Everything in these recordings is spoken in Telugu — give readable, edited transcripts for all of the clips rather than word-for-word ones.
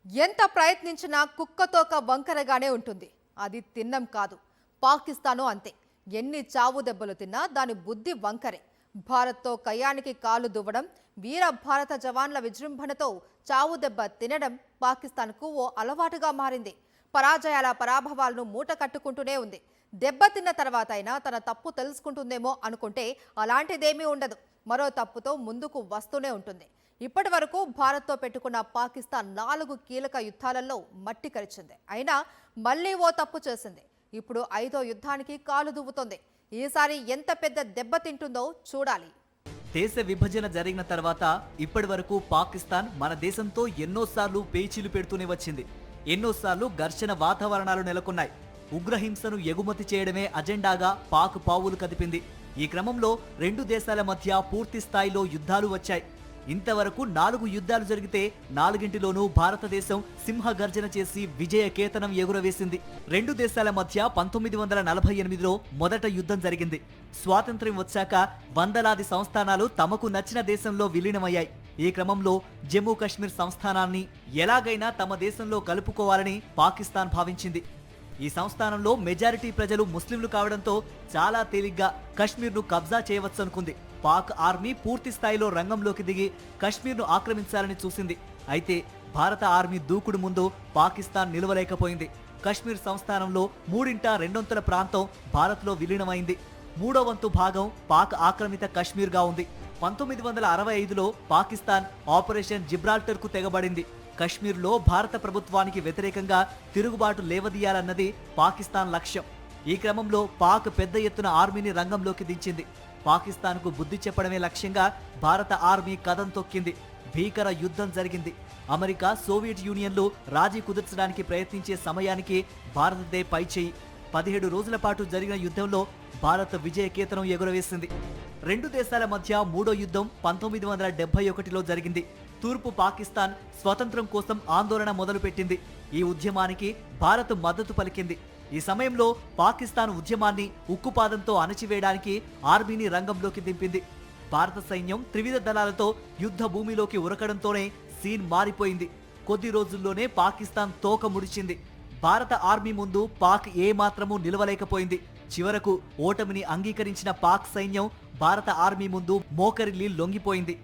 ఎంత ప్రయత్నించినా కుక్కతోక వంకరగానే ఉంటుంది. అది తిన్నం కాదు. పాకిస్తాను అంతే. ఎన్ని చావు దెబ్బలు తిన్నా దాని బుద్ధి వంకరే. భారత్తో కయానికి కాలు దువ్వడం, వీర భారత జవాన్ల విజృంభణతో చావు దెబ్బ తినడం పాకిస్తాన్కు ఓ అలవాటుగా మారింది. పరాజయాల పరాభవాలను మూట కట్టుకుంటూనే ఉంది. దెబ్బతిన్న తర్వాత అయినా తన తప్పు తెలుసుకుంటుందేమో అనుకుంటే అలాంటిదేమీ ఉండదు. మరో తప్పుతో ముందుకు వస్తూనే ఉంటుంది. ఇప్పటి వరకు భారత్తో పెట్టుకున్న పాకిస్తాన్ 4 కీలక యుద్ధాలలో మట్టి కరిచింది. అయినా మళ్లీ ఓ తప్పు చేసింది. ఇప్పుడు 5వ యుద్ధానికి కాలు దువ్వుతోంది. ఈసారి ఎంత పెద్ద దెబ్బ తింటుందో చూడాలి. దేశ విభజన జరిగిన తర్వాత ఇప్పటి వరకు పాకిస్తాన్ మన దేశంతో ఎన్నోసార్లు పేచీలు పెడుతూనే వచ్చింది. ఎన్నోసార్లు ఘర్షణ వాతావరణాలు నెలకొన్నాయి. ఉగ్రహింసను ఎగుమతి చేయడమే అజెండాగా పాక్ పావులు కదిపింది. ఈ క్రమంలో రెండు దేశాల మధ్య పూర్తి స్థాయిలో యుద్ధాలు వచ్చాయి. ఇంతవరకు 4 యుద్ధాలు జరిగితే 4ంటిలోనూ భారతదేశం సింహ గర్జన చేసి విజయ కేతనం ఎగురవేసింది. రెండు దేశాల మధ్య 1948లో మొదట యుద్ధం జరిగింది. స్వాతంత్ర్యం వచ్చాక వందలాది సంస్థానాలు తమకు నచ్చిన దేశంలో విలీనమయ్యాయి. ఈ క్రమంలో జమ్మూ కాశ్మీర్ సంస్థానాన్ని ఎలాగైనా తమ దేశంలో కలుపుకోవాలని పాకిస్తాన్ భావించింది. ఈ సంస్థానంలో మెజారిటీ ప్రజలు ముస్లింలు కావడంతో చాలా తేలిగ్గా కశ్మీర్ను కబ్జా చేయవచ్చనుకుంది. పాక్ ఆర్మీ పూర్తి స్థాయిలో రంగంలోకి దిగి కశ్మీర్ను ఆక్రమించాలని చూసింది. అయితే భారత ఆర్మీ దూకుడు ముందు పాకిస్తాన్ నిలవలేకపోయింది. కశ్మీర్ సంస్థానంలో 2/3 ప్రాంతం భారత్లో విలీనమైంది. 3వ వంతు భాగం పాక్ ఆక్రమిత కశ్మీర్గా ఉంది. 1965లో పాకిస్తాన్ ఆపరేషన్ జిబ్రాల్టర్కు తెగబడింది. కశ్మీర్లో భారత ప్రభుత్వానికి వ్యతిరేకంగా తిరుగుబాటు లేవదీయాలన్నది పాకిస్తాన్ లక్ష్యం. ఈ క్రమంలో పాక్ పెద్ద ఎత్తున ఆర్మీని రంగంలోకి దించింది. పాకిస్తాన్కు బుద్ధి చెప్పడమే లక్ష్యంగా భారత ఆర్మీ కదం తొక్కింది. భీకర యుద్ధం జరిగింది. అమెరికా, సోవియట్ యూనియన్లు రాజీ కుదర్చడానికి ప్రయత్నించే సమయానికి భారతదే పైచేయి. 17 రోజుల పాటు జరిగిన యుద్ధంలో భారత్ విజయకేతనం ఎగురవేసింది. రెండు దేశాల మధ్య 3వ యుద్ధం 1971లో జరిగింది. తూర్పు పాకిస్తాన్ స్వతంత్రం కోసం ఆందోళన మొదలుపెట్టింది. ఈ ఉద్యమానికి భారత్ మద్దతు పలికింది. ఈ సమయంలో పాకిస్తాన్ ఉద్యమాన్ని ఉక్కుపాదంతో అణచివేయడానికి ఆర్మీని రంగంలోకి దింపింది. భారత సైన్యం త్రివిధ దళాలతో యుద్ధ భూమిలోకి ఉరకడంతోనే సీన్ మారిపోయింది. కొద్ది రోజుల్లోనే పాకిస్తాన్ తోక ముడిచింది. భారత ఆర్మీ ముందు పాక్ ఏమాత్రమూ నిలవలేకపోయింది. చివరకు ఓటమిని అంగీకరించిన పాక్ సైన్యం భారత ఆర్మీ ముందు మోకరిల్లి లొంగిపోయింది.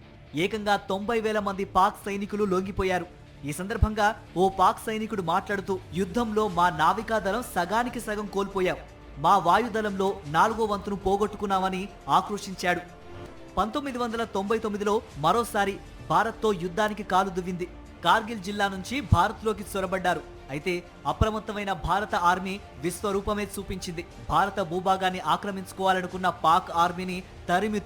ఏకంగా 90,000 మంది పాక్ సైనికులు లొంగిపోయారు. ఈ సందర్భంగా ఓ పాక్ సైనికుడు మాట్లాడుతూ, యుద్ధంలో మా నావికాదళం సగానికి సగం కోల్పోయాం, మా వాయుదళంలో 4వ వంతును పోగొట్టుకున్నామని ఆక్రోశించాడు. 1999లో మరోసారి భారత్తో యుద్ధానికి కాలు దువ్వింది. కార్గిల్ జిల్లా నుంచి భారత్లోకి చొరబడ్డారు. అయితే అప్రమత్తమైన భారత ఆర్మీ విశ్వరూపమే చూపించింది. భారత భూభాగాన్ని ఆక్రమించుకోవాలనుకున్న పాక్ ఆర్మీని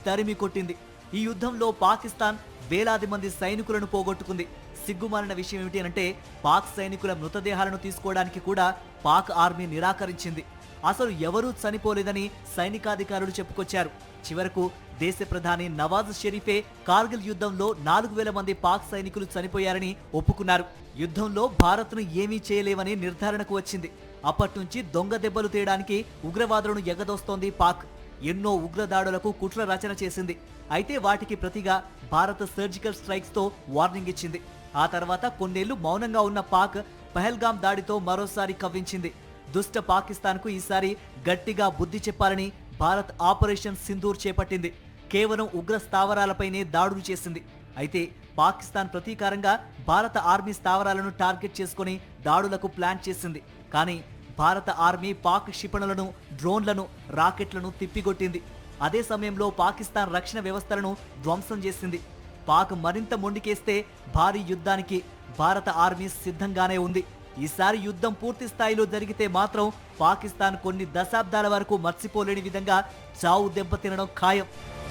తరిమి కొట్టింది. ఈ యుద్ధంలో పాకిస్తాన్ వేలాది మంది సైనికులను పోగొట్టుకుంది. సిగ్గుమాలిన విషయం ఏమిటి అంటే పాక్ సైనికుల మృతదేహాలను తీసుకోవడానికి కూడా పాక్ ఆర్మీ నిరాకరించింది. అసలు ఎవరూ చనిపోలేదని సైనికాధికారులు చెప్పుకొచ్చారు. చివరకు దేశ ప్రధాని నవాజ్ షరీఫే కార్గిల్ యుద్ధంలో 4,000 మంది పాక్ సైనికులు చనిపోయారని ఒప్పుకున్నారు. యుద్ధంలో భారత్ను ఏమీ చేయలేవని నిర్ధారణకు వచ్చింది. అప్పట్నుంచి దొంగ దెబ్బలు తీయడానికి ఉగ్రవాదులను ఎగదోస్తోంది పాక్. ఎన్నో ఉగ్రదాడులకు కుట్ర రచన చేసింది. అయితే వాటికి ప్రతిగా భారత్ సర్జికల్ స్ట్రైక్స్ తో వార్నింగ్ ఇచ్చింది. ఆ తర్వాత కొన్నేళ్లు మౌనంగా ఉన్న పాక్ పహల్గామ్ దాడితో మరోసారి కవ్వించింది. దుష్ట పాకిస్తాన్కు ఈసారి గట్టిగా బుద్ధి చెప్పాలని భారత్ ఆపరేషన్ సింధూర్ చేపట్టింది. కేవలం ఉగ్ర స్థావరాలపైనే దాడులు చేసింది. అయితే పాకిస్తాన్ ప్రతీకారంగా భారత ఆర్మీ స్థావరాలను టార్గెట్ చేసుకుని దాడులకు ప్లాన్ చేసింది. కానీ భారత ఆర్మీ పాక్ క్షిపణులను, డ్రోన్లను, రాకెట్లను తిప్పికొట్టింది. అదే సమయంలో పాకిస్తాన్ రక్షణ వ్యవస్థలను ధ్వంసం చేసింది. పాక్ మరింత మొండికేస్తే భారీ యుద్ధానికి భారత ఆర్మీ సిద్ధంగానే ఉంది. ఈసారి యుద్ధం పూర్తి స్థాయిలో జరిగితే మాత్రం పాకిస్తాన్ కొన్ని దశాబ్దాల వరకు మర్చిపోలేని విధంగా చావు దెబ్బ తినడం ఖాయం.